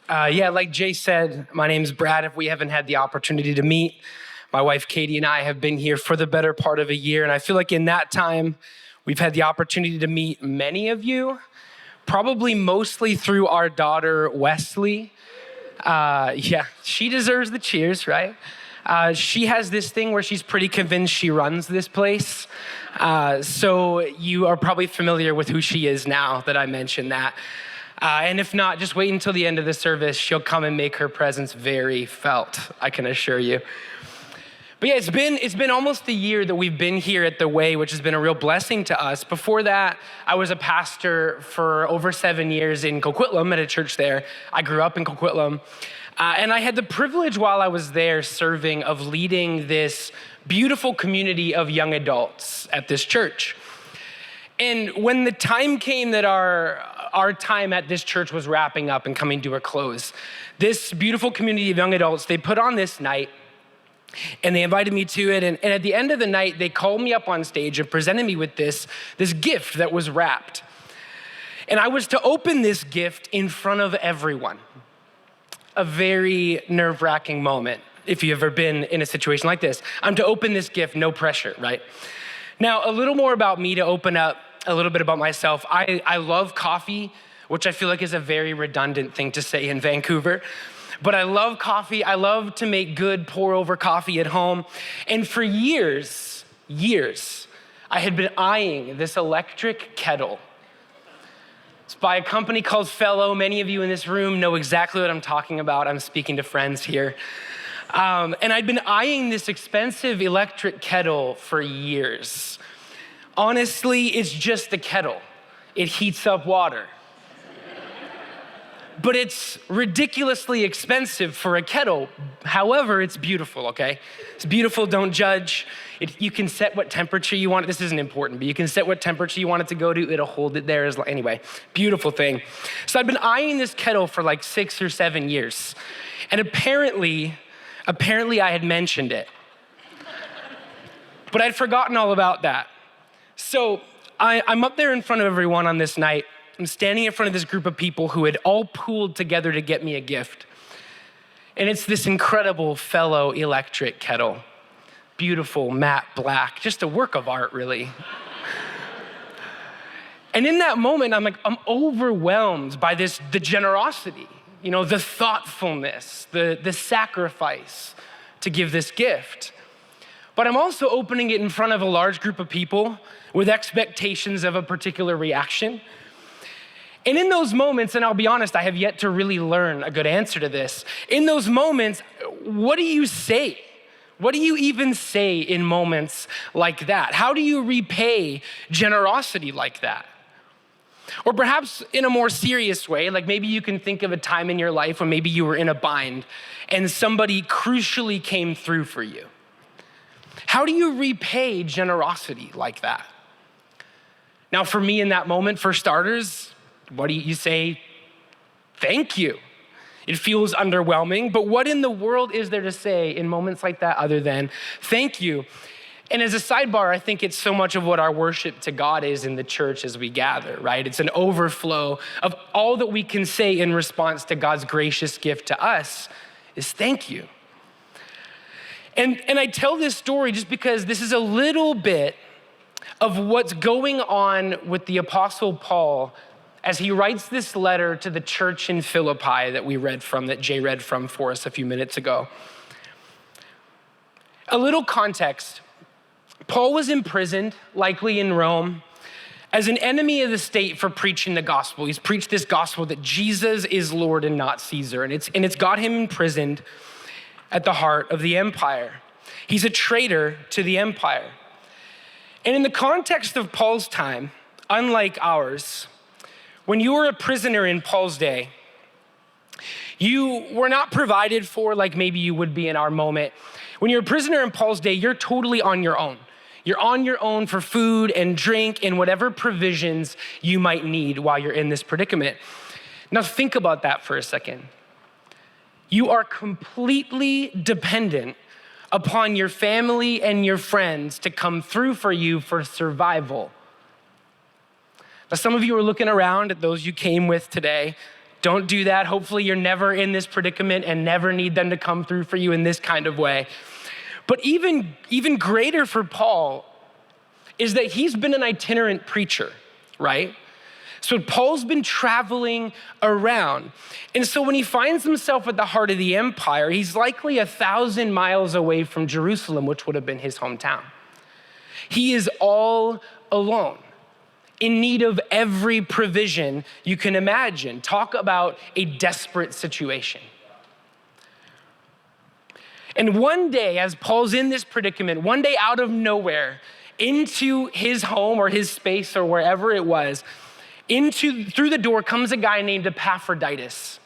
Like Jay said, my name's Brad. If we haven't had the opportunity to meet, my wife Katie and I have been here for the better part of a year. And I feel like in that time, we've had the opportunity to meet many of you, probably mostly through our daughter, Wesley. She deserves the cheers, right? She has this thing where she's pretty convinced she runs this place. So you are probably familiar with who she is now that I mentioned that. And if not, just wait until the end of the service. She'll come and make her presence very felt, I can assure you. But yeah, it's been almost a year that we've been here at The Way, which has been a real blessing to us. Before that, I was a pastor for over 7 years in Coquitlam at a church there. I grew up in Coquitlam. And I had the privilege while I was there serving of leading this beautiful community of young adults at this church. And when the time came that our time at this church was wrapping up and coming to a close, this beautiful community of young adults, they put on this night and they invited me to it. And at the end of the night, they called me up on stage and presented me with this gift that was wrapped. And I was to open this gift in front of everyone. A very nerve-wracking moment if you've ever been in a situation like this. I'm to open this gift, no pressure, right? Now, a little more about me to open up a little bit about myself. I love coffee, which I feel like is a very redundant thing to say in Vancouver. But I love coffee. I love to make good pour-over coffee at home. And for years, I had been eyeing this electric kettle. It's by a company called Fellow. Many of you in this room know exactly what I'm talking about. I'm speaking to friends here. And I'd been eyeing this expensive electric kettle for years. Honestly, it's just a kettle. It heats up water. But it's ridiculously expensive for a kettle. However, it's beautiful, okay? It's beautiful, don't judge. You can set what temperature you want. This isn't important, but you can set what temperature you want it to go to. It'll hold it there. Anyway, beautiful thing. So I've been eyeing this kettle for like 6 or 7 years. And apparently I had mentioned it. But I'd forgotten all about that. So I'm up there in front of everyone on this night. I'm standing in front of this group of people who had all pooled together to get me a gift. And it's this incredible Fellow electric kettle. Beautiful, matte black, just a work of art, really. And in that moment, I'm overwhelmed by the generosity, the thoughtfulness, the sacrifice to give this gift. But I'm also opening it in front of a large group of people with expectations of a particular reaction. And in those moments, and I'll be honest, I have yet to really learn a good answer to this. In those moments, what do you say? What do you even say in moments like that? How do you repay generosity like that? Or perhaps in a more serious way, like maybe you can think of a time in your life when maybe you were in a bind and somebody crucially came through for you. How do you repay generosity like that? Now, for me in that moment, for starters, what do you say? Thank you. It feels underwhelming, but what in the world is there to say in moments like that other than thank you? And as a sidebar, I think it's so much of what our worship to God is in the church as we gather, right? It's an overflow of all that we can say in response to God's gracious gift to us is thank you. And I tell this story just because this is a little bit of what's going on with the Apostle Paul as he writes this letter to the church in Philippi that Jay read from for us a few minutes ago. A little context. Paul was imprisoned, likely in Rome, as an enemy of the state for preaching the gospel. He's preached this gospel that Jesus is Lord and not Caesar, and it's got him imprisoned at the heart of the empire. He's a traitor to the empire. And in the context of Paul's time, unlike ours, when you were a prisoner in Paul's day, you were not provided for like maybe you would be in our moment. When you're a prisoner in Paul's day, you're totally on your own. You're on your own for food and drink and whatever provisions you might need while you're in this predicament. Now think about that for a second. You are completely dependent upon your family and your friends to come through for you for survival. Now, some of you are looking around at those you came with today, Don't do that. Hopefully you're never in this predicament and never need them to come through for you in this kind of way. But even greater for Paul is that he's been an itinerant preacher, right? So Paul's been traveling around. And so when he finds himself at the heart of the empire, he's likely 1,000 miles away from Jerusalem, which would have been his hometown. He is all alone, in need of every provision you can imagine. Talk about a desperate situation. And one day, as Paul's in this predicament, one day out of nowhere, into his home or his space or wherever it was, through the door comes a guy named Epaphroditus.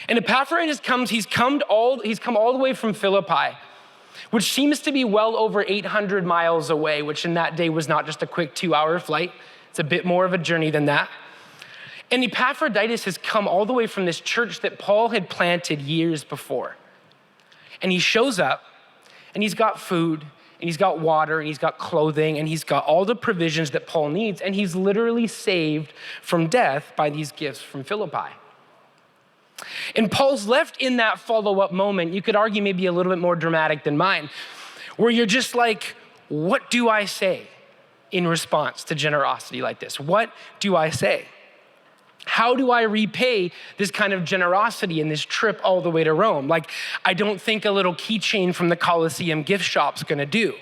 And Epaphroditus he's come all the way from Philippi, which seems to be well over 800 miles away, which in that day was not just a quick 2-hour flight. It's a bit more of a journey than that. And Epaphroditus has come all the way from this church that Paul had planted years before. And he shows up, and he's got food, and he's got water, and he's got clothing, and he's got all the provisions that Paul needs, and he's literally saved from death by these gifts from Philippi. And Paul's left in that follow-up moment, you could argue maybe a little bit more dramatic than mine, where you're just like, what do I say in response to generosity like this? What do I say? How do I repay this kind of generosity in this trip all the way to Rome? Like, I don't think a little keychain from the Colosseum gift shop's gonna do.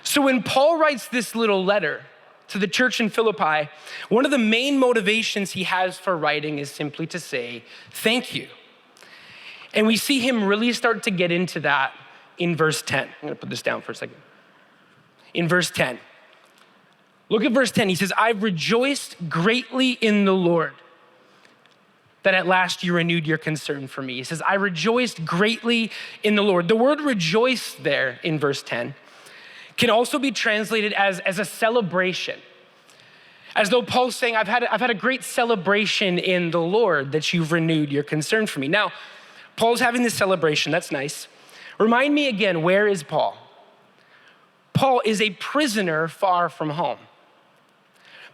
So when Paul writes this little letter to the church in Philippi, one of the main motivations he has for writing is simply to say, thank you. And we see him really start to get into that in verse 10. I'm gonna put this down for a second. In verse 10. Look at verse 10. He says, I've rejoiced greatly in the Lord that at last you renewed your concern for me. He says, I rejoiced greatly in the Lord. The word rejoice there in verse 10 can also be translated as a celebration. As though Paul's saying, I've had a great celebration in the Lord that you've renewed your concern for me. Now, Paul's having this celebration. That's nice. Remind me again, where is Paul? Paul is a prisoner far from home.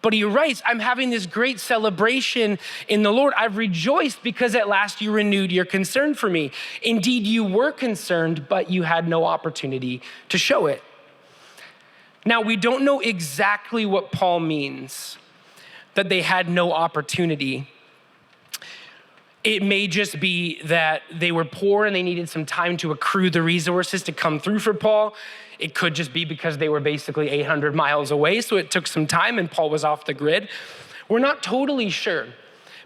But he writes, I'm having this great celebration in the Lord. I've rejoiced because at last you renewed your concern for me. Indeed, you were concerned, but you had no opportunity to show it. Now, we don't know exactly what Paul means, that they had no opportunity. It may just be that they were poor and they needed some time to accrue the resources to come through for Paul. It could just be because they were basically 800 miles away, so it took some time and Paul was off the grid. We're not totally sure.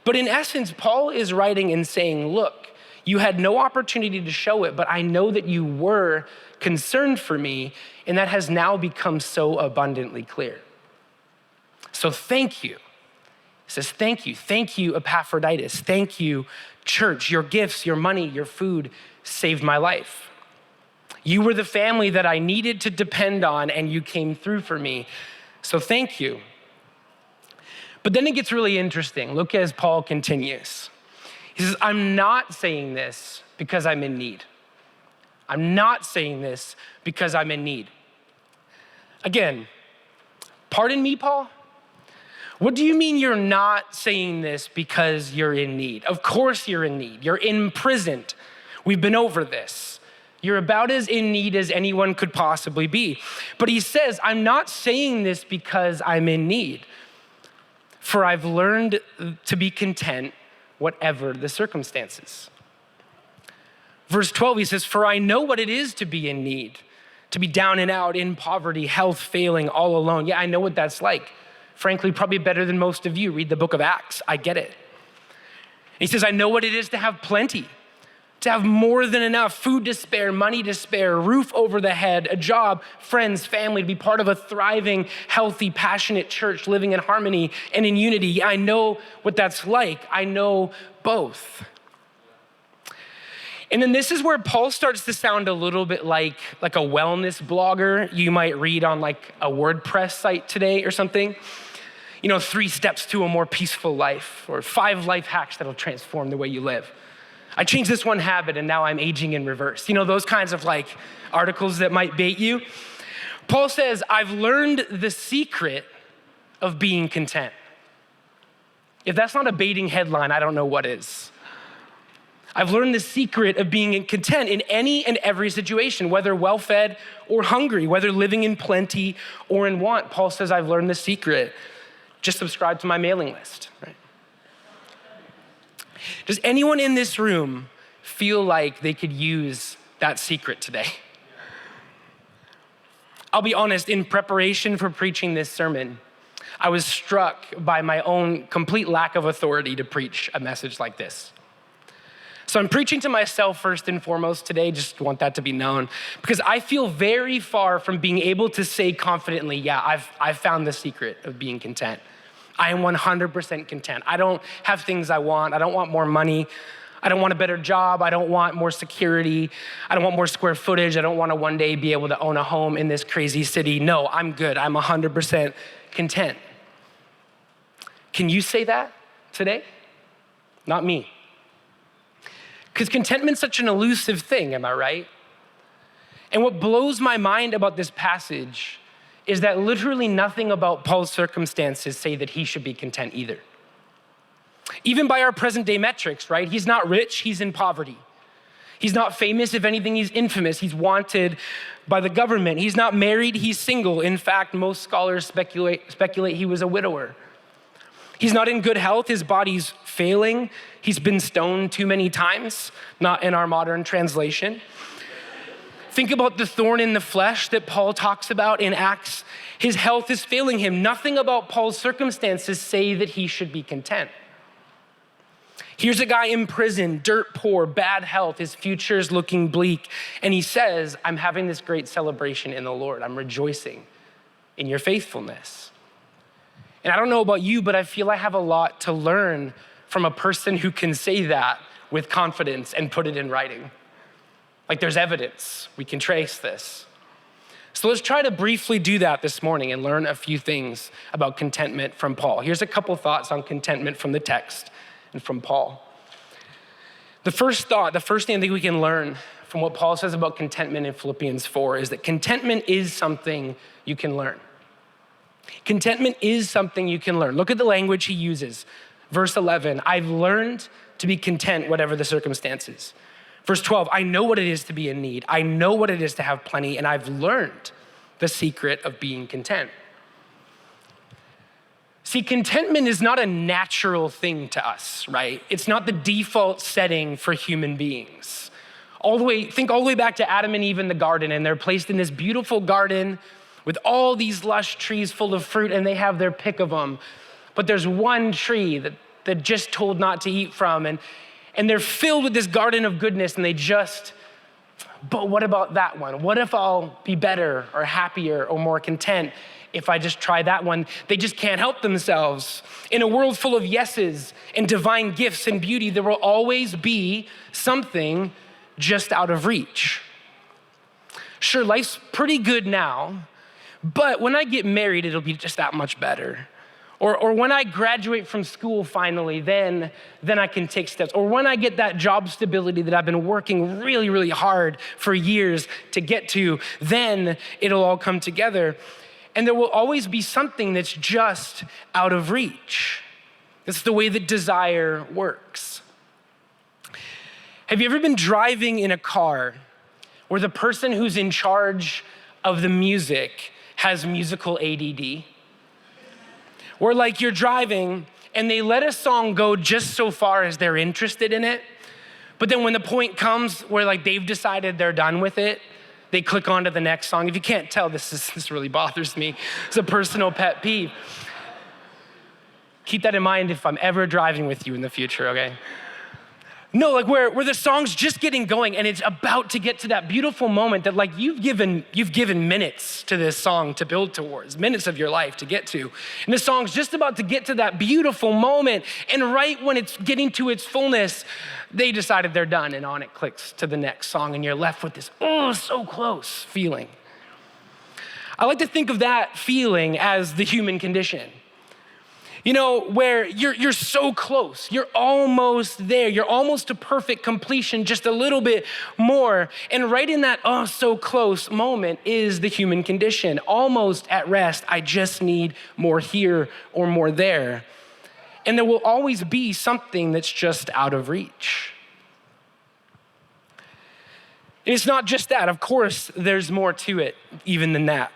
But in essence, Paul is writing and saying, look, you had no opportunity to show it, but I know that you were concerned for me, and that has now become so abundantly clear. So thank you. He says, thank you, Epaphroditus. Thank you, church. Your gifts, your money, your food saved my life. You were the family that I needed to depend on, and you came through for me. So thank you. But then it gets really interesting. Look as Paul continues. He says, I'm not saying this because I'm in need. I'm not saying this because I'm in need. Again, pardon me, Paul? What do you mean you're not saying this because you're in need? Of course you're in need. You're imprisoned. We've been over this. You're about as in need as anyone could possibly be. But he says, I'm not saying this because I'm in need, for I've learned to be content whatever the circumstances. Verse 12, he says, for I know what it is to be in need, to be down and out, in poverty, health failing, all alone. Yeah, I know what that's like. Frankly, probably better than most of you. Read the book of Acts. I get it. He says, I know what it is to have plenty, to have more than enough, food to spare, money to spare, roof over the head, a job, friends, family, to be part of a thriving, healthy, passionate church, living in harmony and in unity. Yeah, I know what that's like. I know both. And then this is where Paul starts to sound a little bit like a wellness blogger you might read on like a WordPress site today or something. 3 steps to a more peaceful life, or 5 life hacks that'll transform the way you live. I changed this one habit and now I'm aging in reverse. Those kinds of like articles that might bait you. Paul says, I've learned the secret of being content. If that's not a baiting headline, I don't know what is. I've learned the secret of being content in any and every situation, whether well-fed or hungry, whether living in plenty or in want. Paul says, I've learned the secret. Just subscribe to my mailing list, right? Does anyone in this room feel like they could use that secret today? I'll be honest, in preparation for preaching this sermon, I was struck by my own complete lack of authority to preach a message like this. So I'm preaching to myself first and foremost today, just want that to be known, because I feel very far from being able to say confidently, yeah, I've found the secret of being content. I am 100% content. I don't have things I want. I don't want more money. I don't want a better job. I don't want more security. I don't want more square footage. I don't want to one day be able to own a home in this crazy city. No, I'm good. I'm 100% content. Can you say that today? Not me. Because contentment's such an elusive thing, am I right? And what blows my mind about this passage is that literally nothing about Paul's circumstances say that he should be content either. Even by our present day metrics, right? He's not rich, he's in poverty. He's not famous, if anything, he's infamous. He's wanted by the government. He's not married, he's single. In fact, most scholars speculate he was a widower. He's not in good health, his body's failing. He's been stoned too many times, not in our modern translation. Think about the thorn in the flesh that Paul talks about in Acts. His health is failing him. Nothing about Paul's circumstances say that he should be content. Here's a guy in prison, dirt poor, bad health, his future's looking bleak, and he says, I'm having this great celebration in the Lord. I'm rejoicing in your faithfulness. And I don't know about you, but I feel I have a lot to learn from a person who can say that with confidence and put it in writing. Like there's evidence, we can trace this. So let's try to briefly do that this morning and learn a few things about contentment from Paul. Here's a couple thoughts on contentment from the text and from Paul. The first thing I think we can learn from what Paul says about contentment in Philippians 4 is that contentment is something you can learn. Contentment is something you can learn. Look at the language he uses. Verse 11, I've learned to be content whatever the circumstances. Verse 12, I know what it is to be in need. I know what it is to have plenty, and I've learned the secret of being content. See, contentment is not a natural thing to us, right? It's not the default setting for human beings. Think all the way back to Adam and Eve in the garden, and they're placed in this beautiful garden with all these lush trees full of fruit, and they have their pick of them. But there's one tree that they're just told not to eat from, and they're filled with this garden of goodness, and but what about that one? What if I'll be better or happier or more content if I just try that one? They just can't help themselves. In a world full of yeses and divine gifts and beauty, there will always be something just out of reach. Sure, life's pretty good now, but when I get married, it'll be just that much better. Or when I graduate from school finally, then I can take steps. Or when I get that job stability that I've been working really, really hard for years to get to, then it'll all come together. And there will always be something that's just out of reach. It's the way that desire works. Have you ever been driving in a car where the person who's in charge of the music has musical ADD? Where like you're driving and they let a song go just so far as they're interested in it, but then when the point comes where like they've decided they're done with it, they click on to the next song. If you can't tell, this really bothers me. It's a personal pet peeve. Keep that in mind if I'm ever driving with you in the future, okay? No, like where the song's just getting going and it's about to get to that beautiful moment that like you've given minutes to this song to build towards, minutes of your life to get to. And the song's just about to get to that beautiful moment. And right when it's getting to its fullness, they decided they're done and on it clicks to the next song and you're left with this, oh, so close feeling. I like to think of that feeling as the human condition. You know, where you're so close, you're almost there, you're almost to perfect completion, just a little bit more. And right in that oh so close moment is the human condition. Almost at rest, I just need more here or more there. And there will always be something that's just out of reach. And it's not just that. Of course, there's more to it even than that.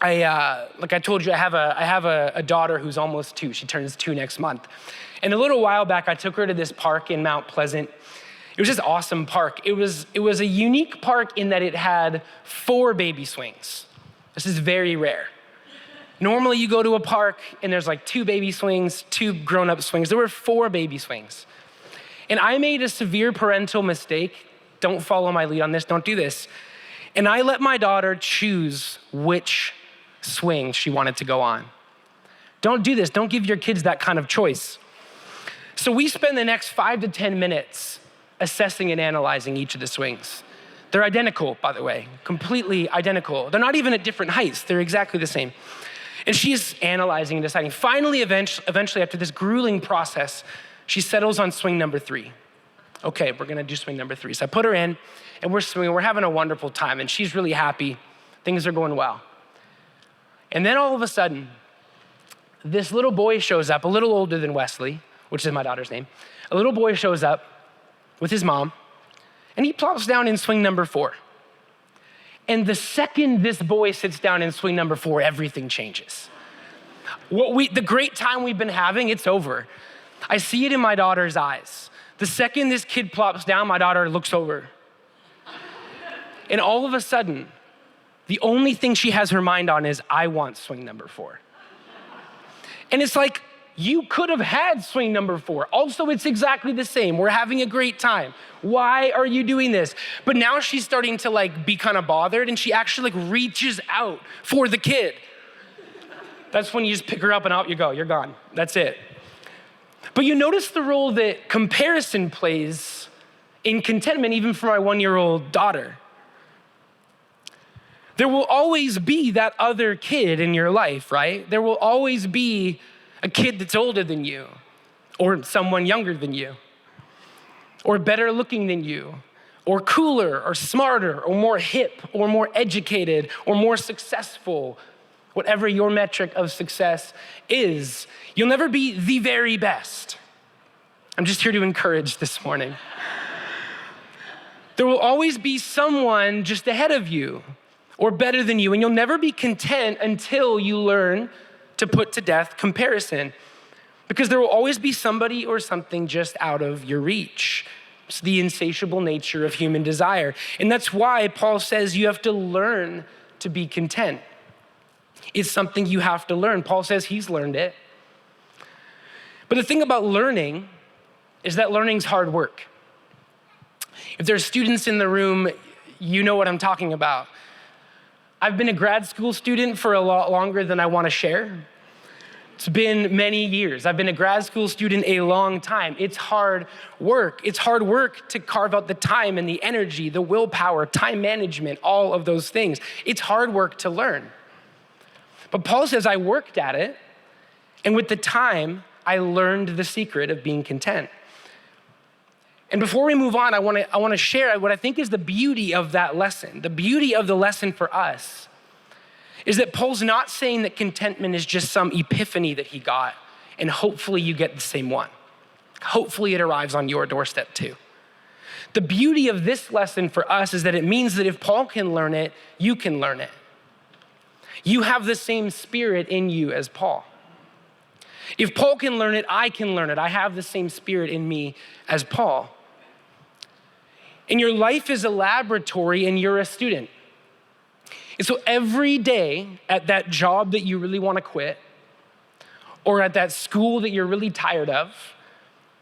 Like I told you, I have a daughter who's almost 2. She turns 2 next month. And a little while back, I took her to this park in Mount Pleasant. It was just awesome park. It was a unique park in that it had 4 baby swings. This is very rare. Normally you go to a park and there's like 2 baby swings, 2 grown-up swings. There were 4 baby swings. And I made a severe parental mistake. Don't follow my lead on this, don't do this. And I let my daughter choose which swing she wanted to go on. Don't do this, don't give your kids that kind of choice. So we spend the next 5 to 10 minutes assessing and analyzing each of the swings. They're identical, by the way, completely identical. They're not even at different heights, they're exactly the same. And she's analyzing and deciding. Finally, eventually, after this grueling process, she settles on swing number 3. Okay, we're gonna do swing number 3. So I put her in, and we're swinging, we're having a wonderful time, and she's really happy. Things are going well. And then all of a sudden, this little boy shows up, a little older than Wesley, which is my daughter's name. A little boy shows up with his mom, and he plops down in swing number 4. And the second this boy sits down in swing number 4, everything changes. The great time we've been having, it's over. I see it in my daughter's eyes. The second this kid plops down, my daughter looks over. And all of a sudden, the only thing she has her mind on is, I want swing number 4. And it's like, you could have had swing number 4. Also, it's exactly the same. We're having a great time. Why are you doing this? But now she's starting to be kind of bothered, and she actually reaches out for the kid. That's when you just pick her up and out you go. You're gone. That's it. But you notice the role that comparison plays in contentment, even for my 1-year-old daughter. There will always be that other kid in your life, right? There will always be a kid that's older than you, or someone younger than you, or better looking than you, or cooler, or smarter, or more hip, or more educated, or more successful. Whatever your metric of success is, you'll never be the very best. I'm just here to encourage this morning. There will always be someone just ahead of you, or better than you, and you'll never be content until you learn to put to death comparison, because there will always be somebody or something just out of your reach. It's the insatiable nature of human desire. And that's why Paul says you have to learn to be content. It's something you have to learn. Paul says he's learned it. But the thing about learning is that learning's hard work. If there's students in the room, you know what I'm talking about. I've been a grad school student for a lot longer than I want to share. It's been many years. I've been a grad school student a long time. It's hard work. It's hard work to carve out the time and the energy, the willpower, time management, all of those things. It's hard work to learn. But Paul says, I worked at it, and with the time, I learned the secret of being content. And before we move on, I want to share what I think is the beauty of that lesson. The beauty of the lesson for us is that Paul's not saying that contentment is just some epiphany that he got, and hopefully you get the same one. Hopefully it arrives on your doorstep too. The beauty of this lesson for us is that it means that if Paul can learn it, you can learn it. You have the same spirit in you as Paul. If Paul can learn it, I can learn it. I have the same spirit in me as Paul. And your life is a laboratory and you're a student. And so every day at that job that you really want to quit, or at that school that you're really tired of,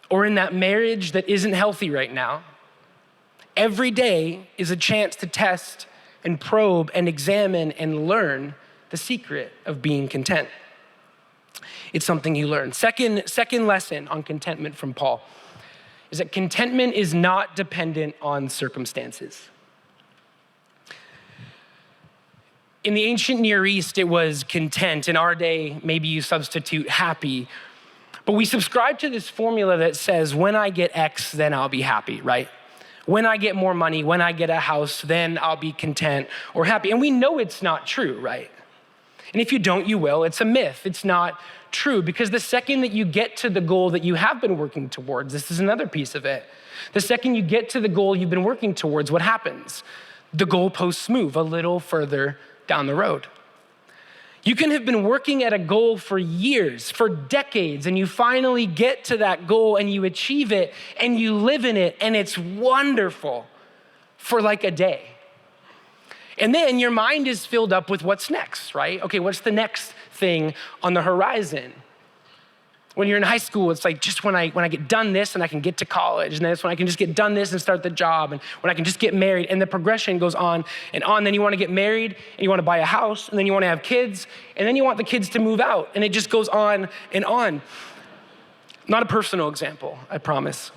or in that marriage that isn't healthy right now, every day is a chance to test and probe and examine and learn the secret of being content. It's something you learn. Second lesson on contentment from Paul is that contentment is not dependent on circumstances. In the ancient Near East, it was content. In our day, maybe you substitute happy. But we subscribe to this formula that says, when I get X, then I'll be happy, right? When I get more money, when I get a house, then I'll be content or happy. And we know it's not true, right? And if you don't, you will. It's a myth. It's not true, because the second that you get to the goal that you have been working towards, this is another piece of it. The second you get to the goal you've been working towards, what happens? The goalposts move a little further down the road. You can have been working at a goal for years, for decades, and you finally get to that goal and you achieve it and you live in it, and it's wonderful for like a day. And then your mind is filled up with what's next, right? Okay, what's the next thing on the horizon? When you're in high school, it's like just when I get done this and I can get to college, and then it's when I can just get done this and start the job, and when I can just get married, and the progression goes on and on. Then you want to get married, and you want to buy a house, and then you want to have kids, and then you want the kids to move out, and it just goes on and on. Not a personal example, I promise.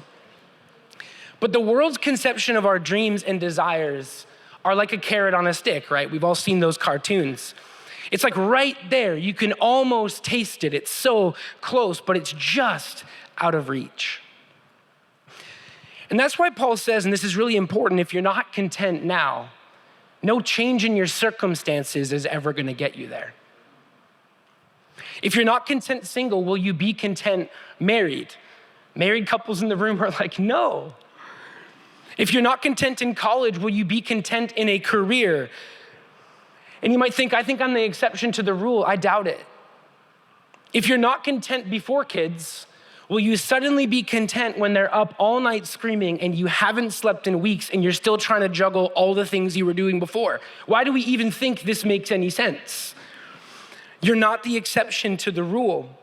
But the world's conception of our dreams and desires are like a carrot on a stick, right? We've all seen those cartoons. It's like right there, you can almost taste it. It's so close, but it's just out of reach. And that's why Paul says, and this is really important, if you're not content now, no change in your circumstances is ever gonna get you there. If you're not content single, will you be content married? Married couples in the room are like, no. If you're not content in college, will you be content in a career? And you might think, I think I'm the exception to the rule. I doubt it. If you're not content before kids, will you suddenly be content when they're up all night screaming and you haven't slept in weeks and you're still trying to juggle all the things you were doing before? Why do we even think this makes any sense? You're not the exception to the rule.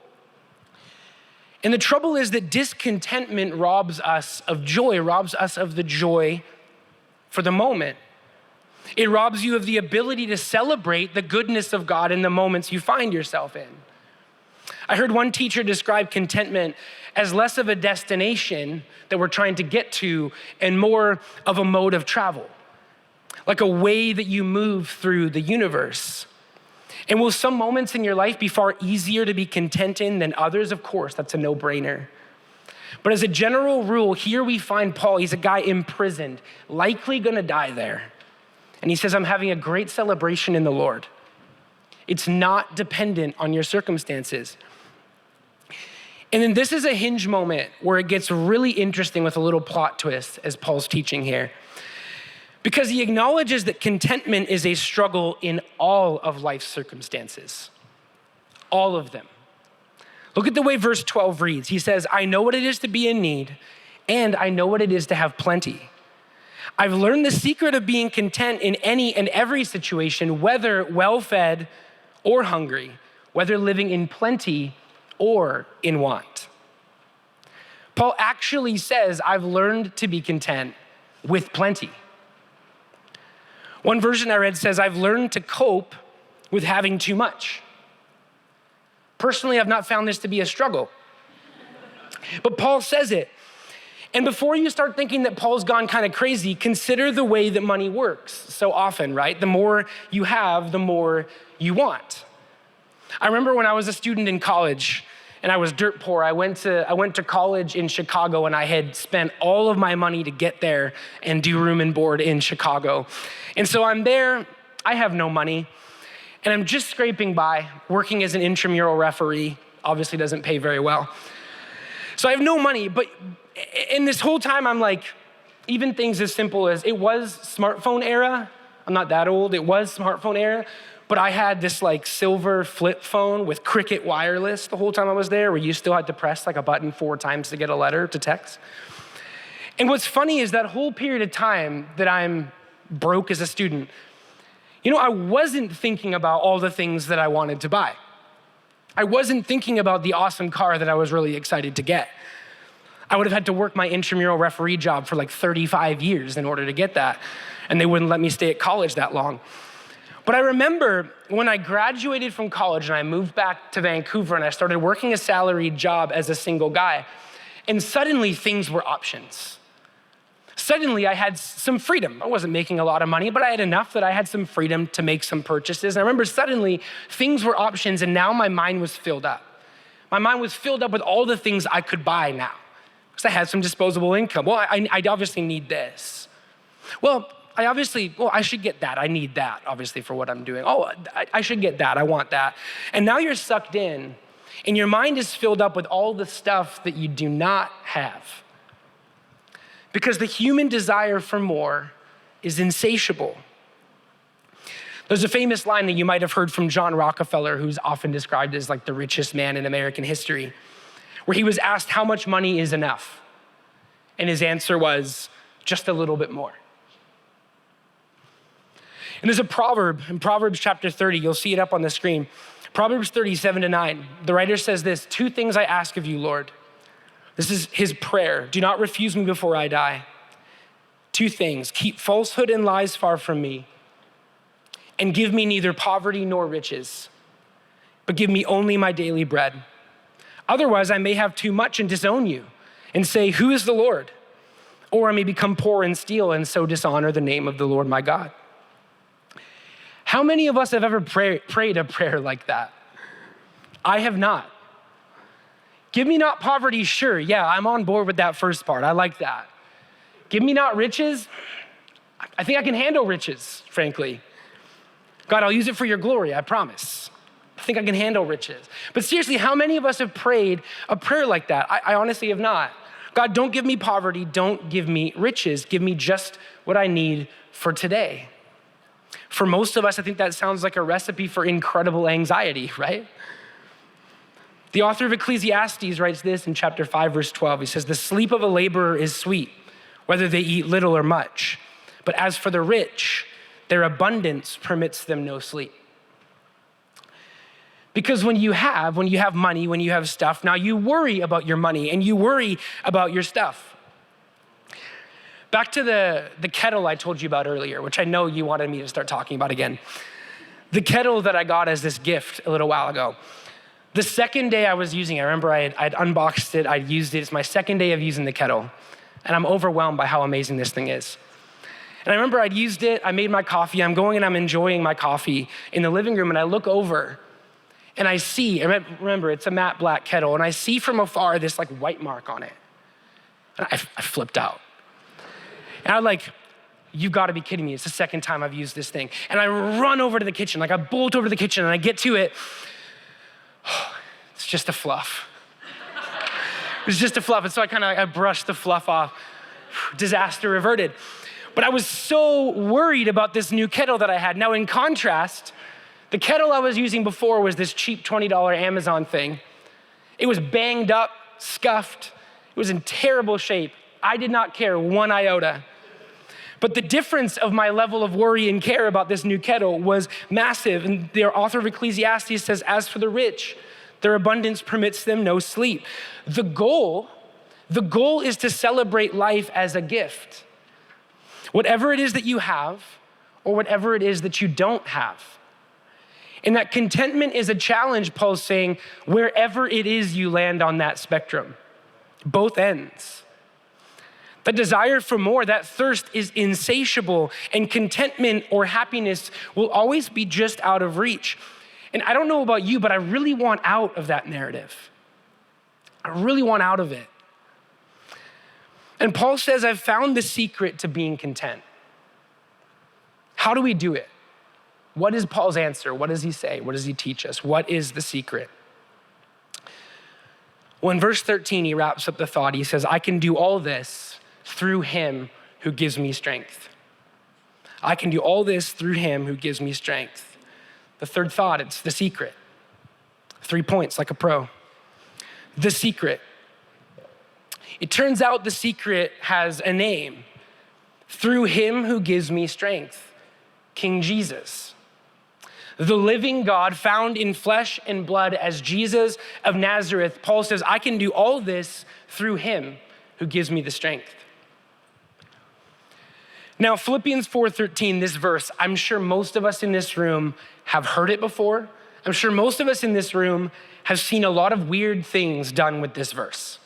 And the trouble is that discontentment robs us of joy, robs us of the joy for the moment. It robs you of the ability to celebrate the goodness of God in the moments you find yourself in. I heard one teacher describe contentment as less of a destination that we're trying to get to and more of a mode of travel, like a way that you move through the universe. And will some moments in your life be far easier to be content in than others? Of course, that's a no-brainer. But as a general rule, here we find Paul, he's a guy imprisoned, likely gonna die there. And he says, I'm having a great celebration in the Lord. It's not dependent on your circumstances. And then this is a hinge moment where it gets really interesting with a little plot twist as Paul's teaching here. Because he acknowledges that contentment is a struggle in all of life's circumstances. All of them. Look at the way verse 12 reads. He says, I know what it is to be in need, and I know what it is to have plenty. I've learned the secret of being content in any and every situation, whether well-fed or hungry, whether living in plenty or in want. Paul actually says, I've learned to be content with plenty. One version I read says, I've learned to cope with having too much. Personally, I've not found this to be a struggle. But Paul says it. And before you start thinking that Paul's gone kind of crazy, consider the way that money works so often, right? The more you have, the more you want. I remember when I was a student in college and I was dirt poor, I went to college in Chicago and I had spent all of my money to get there and do room and board in Chicago. And so I'm there, I have no money, and I'm just scraping by, working as an intramural referee, obviously doesn't pay very well. So I have no money, but in this whole time, I'm like, even things as simple as, it was smartphone era. I'm not that old, it was smartphone era. But I had this like silver flip phone with Cricket wireless the whole time I was there, where you still had to press like a button 4 times to get a letter to text. And what's funny is that whole period of time that I'm broke as a student, I wasn't thinking about all the things that I wanted to buy. I wasn't thinking about the awesome car that I was really excited to get. I would have had to work my intramural referee job for like 35 years in order to get that. And they wouldn't let me stay at college that long. But I remember when I graduated from college and I moved back to Vancouver and I started working a salaried job as a single guy, and suddenly things were options. Suddenly I had some freedom. I wasn't making a lot of money, but I had enough that I had some freedom to make some purchases. And I remember suddenly things were options, and now my mind was filled up. My mind was filled up with all the things I could buy now because I had some disposable income. Well, I obviously need this. I should get that. I need that, obviously, for what I'm doing. Oh, I should get that. I want that. And now you're sucked in and your mind is filled up with all the stuff that you do not have. Because the human desire for more is insatiable. There's a famous line that you might have heard from John Rockefeller, who's often described as like the richest man in American history, where he was asked how much money is enough. And his answer was, just a little bit more. And there's a proverb in Proverbs chapter 30, you'll see it up on the screen. Proverbs 30:7-9, the writer says this, 2 things I ask of you, Lord. This is his prayer. Do not refuse me before I die. 2 things, keep falsehood and lies far from me, and give me neither poverty nor riches, but give me only my daily bread. Otherwise, I may have too much and disown you and say, who is the Lord? Or I may become poor and steal and so dishonor the name of the Lord my God. How many of us have ever prayed a prayer like that? I have not. Give me not poverty, sure. Yeah, I'm on board with that first part. I like that. Give me not riches. I think I can handle riches, frankly. God, I'll use it for your glory, I promise. I think I can handle riches. But seriously, how many of us have prayed a prayer like that? I honestly have not. God, don't give me poverty, don't give me riches. Give me just what I need for today. For most of us, I think that sounds like a recipe for incredible anxiety, right? The author of Ecclesiastes writes this in chapter 5, verse 12. He says, the sleep of a laborer is sweet, whether they eat little or much. But as for the rich, their abundance permits them no sleep. Because when you have money, when you have stuff, now you worry about your money and you worry about your stuff. Back to the kettle I told you about earlier, which I know you wanted me to start talking about again. The kettle that I got as this gift a little while ago. The second day I was using it, I remember I'd unboxed it, I'd used it. It's my second day of using the kettle. And I'm overwhelmed by how amazing this thing is. And I remember I'd used it, I made my coffee, I'm going and I'm enjoying my coffee in the living room, and I look over and I see, remember it's a matte black kettle, and I see from afar this like white mark on it. And I flipped out. And I'm like, you've got to be kidding me. It's the second time I've used this thing. And I run over to the kitchen, like I bolt over to the kitchen and I get to it. It's just a fluff. It was just a fluff. And so I brushed the fluff off. Disaster averted. But I was so worried about this new kettle that I had. Now in contrast, the kettle I was using before was this cheap $20 Amazon thing. It was banged up, scuffed. It was in terrible shape. I did not care one iota. But the difference of my level of worry and care about this new kettle was massive. And the author of Ecclesiastes says, as for the rich, their abundance permits them no sleep. The goal is to celebrate life as a gift. Whatever it is that you have, or whatever it is that you don't have. And that contentment is a challenge, Paul's saying, wherever it is you land on that spectrum, both ends. The desire for more, that thirst is insatiable, and contentment or happiness will always be just out of reach. And I don't know about you, but I really want out of that narrative. I really want out of it. And Paul says, I've found the secret to being content. How do we do it? What is Paul's answer? What does he say? What does he teach us? What is the secret? Well, in verse 13, he wraps up the thought. He says, I can do all this through him who gives me strength. I can do all this through him who gives me strength. The third thought, it's the secret. 3 points like a pro. The secret. It turns out the secret has a name. Through him who gives me strength, King Jesus. The living God found in flesh and blood as Jesus of Nazareth. Paul says, I can do all this through him who gives me the strength. Now, Philippians 4:13, this verse, I'm sure most of us in this room have heard it before. I'm sure most of us in this room have seen a lot of weird things done with this verse.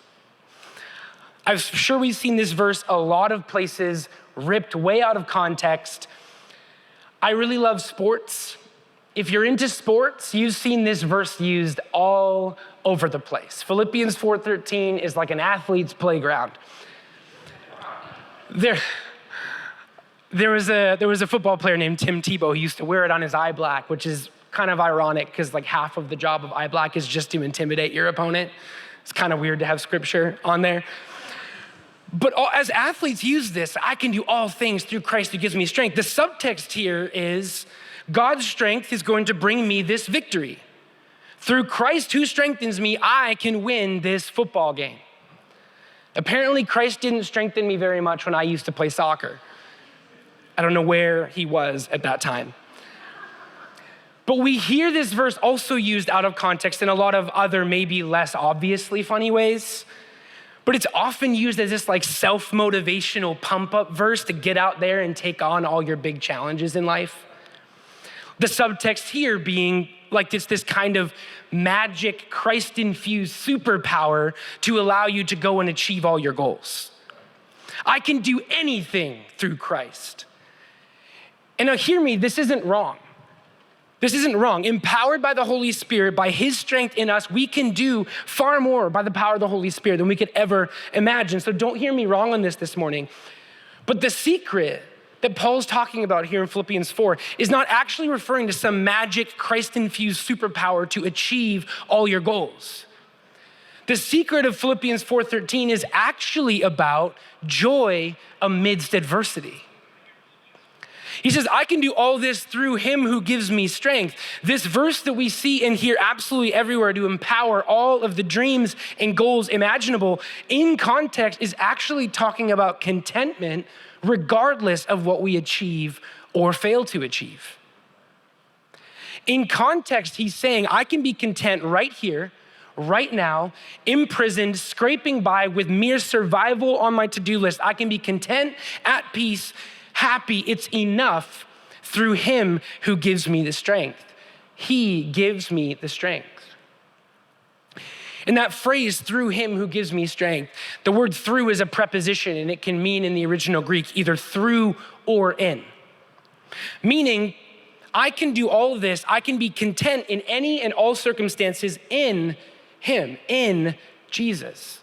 I'm sure we've seen this verse a lot of places, ripped way out of context. I really love sports. If you're into sports, you've seen this verse used all over the place. Philippians 4:13 is like an athlete's playground. There was a football player named Tim Tebow. He used to wear it on his eye black, which is kind of ironic because like half of the job of eye black is just to intimidate your opponent. It's kind of weird to have scripture on there. But as athletes use this, I can do all things through Christ who gives me strength. The subtext here is God's strength is going to bring me this victory. Through Christ who strengthens me, I can win this football game. Apparently, Christ didn't strengthen me very much when I used to play soccer. I don't know where he was at that time. But we hear this verse also used out of context in a lot of other, maybe less obviously funny ways. But it's often used as this like self-motivational pump-up verse to get out there and take on all your big challenges in life. The subtext here being like it's this kind of magic Christ-infused superpower to allow you to go and achieve all your goals. I can do anything through Christ. And now hear me, this isn't wrong. This isn't wrong. Empowered by the Holy Spirit, by his strength in us, we can do far more by the power of the Holy Spirit than we could ever imagine. So don't hear me wrong on this morning. But the secret that Paul's talking about here in Philippians 4 is not actually referring to some magic Christ-infused superpower to achieve all your goals. The secret of Philippians 4:13 is actually about joy amidst adversity. He says, I can do all this through him who gives me strength. This verse that we see and hear absolutely everywhere to empower all of the dreams and goals imaginable in context is actually talking about contentment regardless of what we achieve or fail to achieve. In context, he's saying, I can be content right here, right now, imprisoned, scraping by with mere survival on my to-do list. I can be content, at peace, happy. It's enough through him who gives me the strength. He gives me the strength. And that phrase, through him who gives me strength, the word through is a preposition and it can mean in the original Greek either through or in. Meaning, I can do all of this, I can be content in any and all circumstances in him, in Jesus.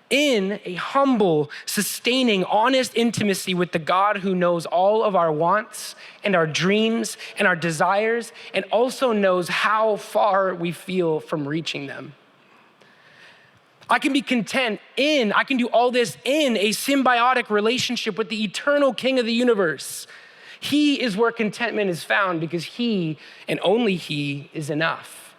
In a humble, sustaining, honest intimacy with the God who knows all of our wants and our dreams and our desires and also knows how far we feel from reaching them. I can be content I can do all this in a symbiotic relationship with the eternal King of the universe. He is where contentment is found because he and only he is enough.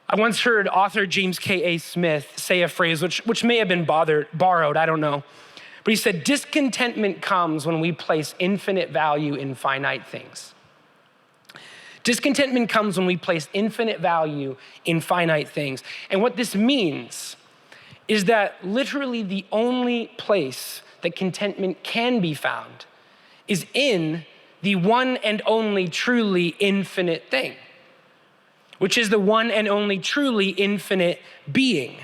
I once heard author James K.A. Smith say a phrase which may have been borrowed, I don't know. But he said, discontentment comes when we place infinite value in finite things. Discontentment comes when we place infinite value in finite things. And what this means is that literally the only place that contentment can be found is in the one and only truly infinite thing, which is the one and only truly infinite being.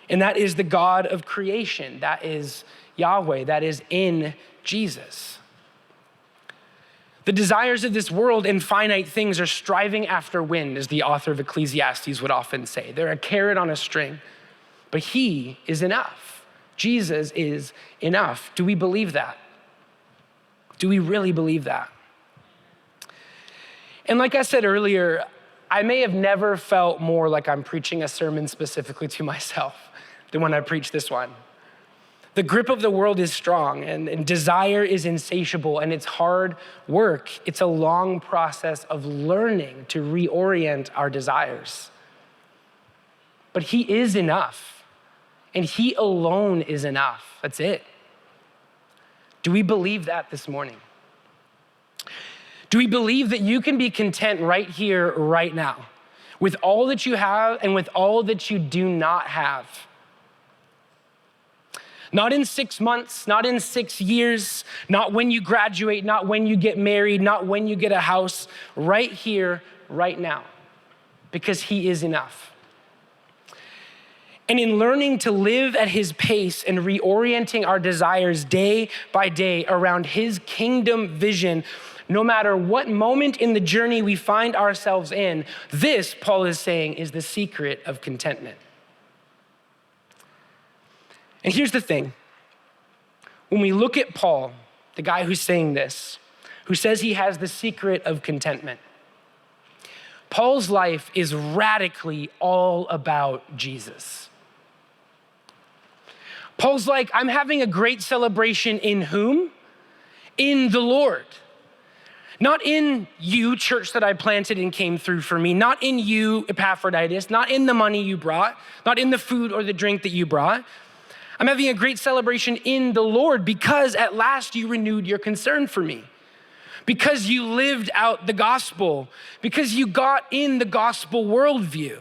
And that is the God of creation. That is Yahweh. That is in Jesus. The desires of this world and finite things are striving after wind, as the author of Ecclesiastes would often say. They're a carrot on a string, but he is enough. Jesus is enough. Do we believe that? Do we really believe that? And like I said earlier, I may have never felt more like I'm preaching a sermon specifically to myself than when I preach this one. The grip of the world is strong and desire is insatiable and it's hard work. It's a long process of learning to reorient our desires. But he is enough and he alone is enough. That's it. Do we believe that this morning? Do we believe that you can be content right here, right now, with all that you have and with all that you do not have? Not in 6 months, not in 6 years, not when you graduate, not when you get married, not when you get a house, right here, right now, because he is enough. And in learning to live at his pace and reorienting our desires day by day around his kingdom vision, no matter what moment in the journey we find ourselves in, this, Paul is saying, is the secret of contentment. And here's the thing. When we look at Paul, the guy who's saying this, who says he has the secret of contentment. Paul's life is radically all about Jesus. Paul's like, I'm having a great celebration in whom? In the Lord. Not in you, church that I planted and came through for me. Not in you, Epaphroditus. Not in the money you brought. Not in the food or the drink that you brought. I'm having a great celebration in the Lord because at last you renewed your concern for me. Because you lived out the gospel, because you got in the gospel worldview.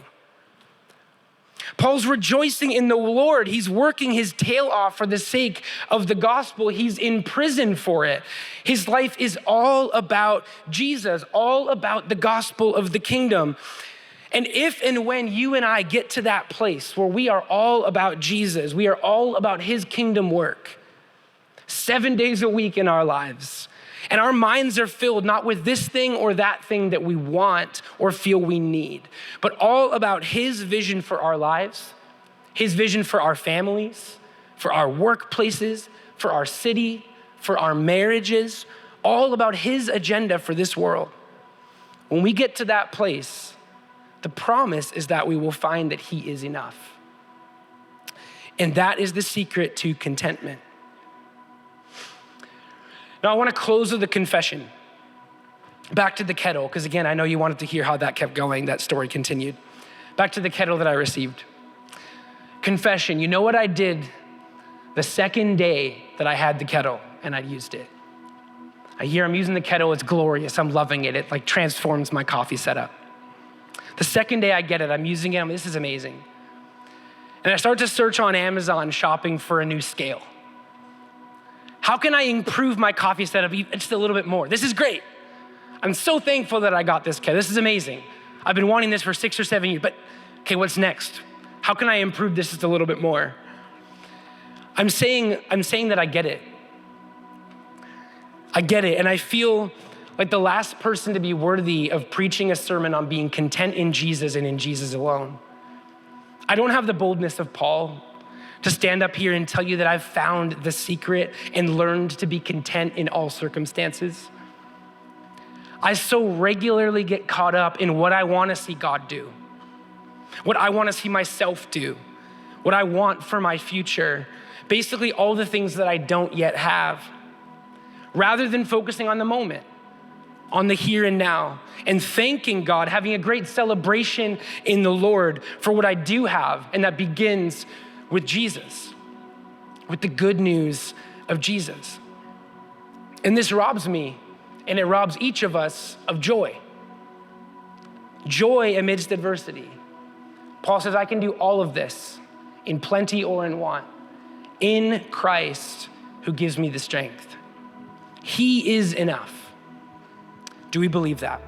Paul's rejoicing in the Lord. He's working his tail off for the sake of the gospel. He's in prison for it. His life is all about Jesus, all about the gospel of the kingdom. And if and when you and I get to that place where we are all about Jesus, we are all about his kingdom work, 7 days a week in our lives, and our minds are filled not with this thing or that thing that we want or feel we need, but all about his vision for our lives, his vision for our families, for our workplaces, for our city, for our marriages, all about his agenda for this world. When we get to that place, the promise is that we will find that he is enough. And that is the secret to contentment. Now I want to close with a confession. Back to the kettle, because again, I know you wanted to hear how that kept going, that story continued. Back to the kettle that I received. Confession, you know what I did the second day that I had the kettle and I used it? I hear I'm using the kettle, it's glorious, I'm loving it. It like transforms my coffee setup. The second day I get it, I'm using it, this is amazing. And I start to search on Amazon shopping for a new scale. How can I improve my coffee setup just a little bit more? This is great. I'm so thankful that I got this kettle. This is amazing. I've been wanting this for 6 or 7 years, but okay, what's next? How can I improve this just a little bit more? I'm saying that I get it. I get it, and I feel like the last person to be worthy of preaching a sermon on being content in Jesus and in Jesus alone. I don't have the boldness of Paul to stand up here and tell you that I've found the secret and learned to be content in all circumstances. I so regularly get caught up in what I want to see God do, what I want to see myself do, what I want for my future, basically all the things that I don't yet have, rather than focusing on the moment, on the here and now, and thanking God, having a great celebration in the Lord for what I do have, and that begins with Jesus, with the good news of Jesus. And this robs me, and it robs each of us of joy. Joy amidst adversity. Paul says, I can do all of this in plenty or in want, in Christ who gives me the strength. He is enough. Do we believe that?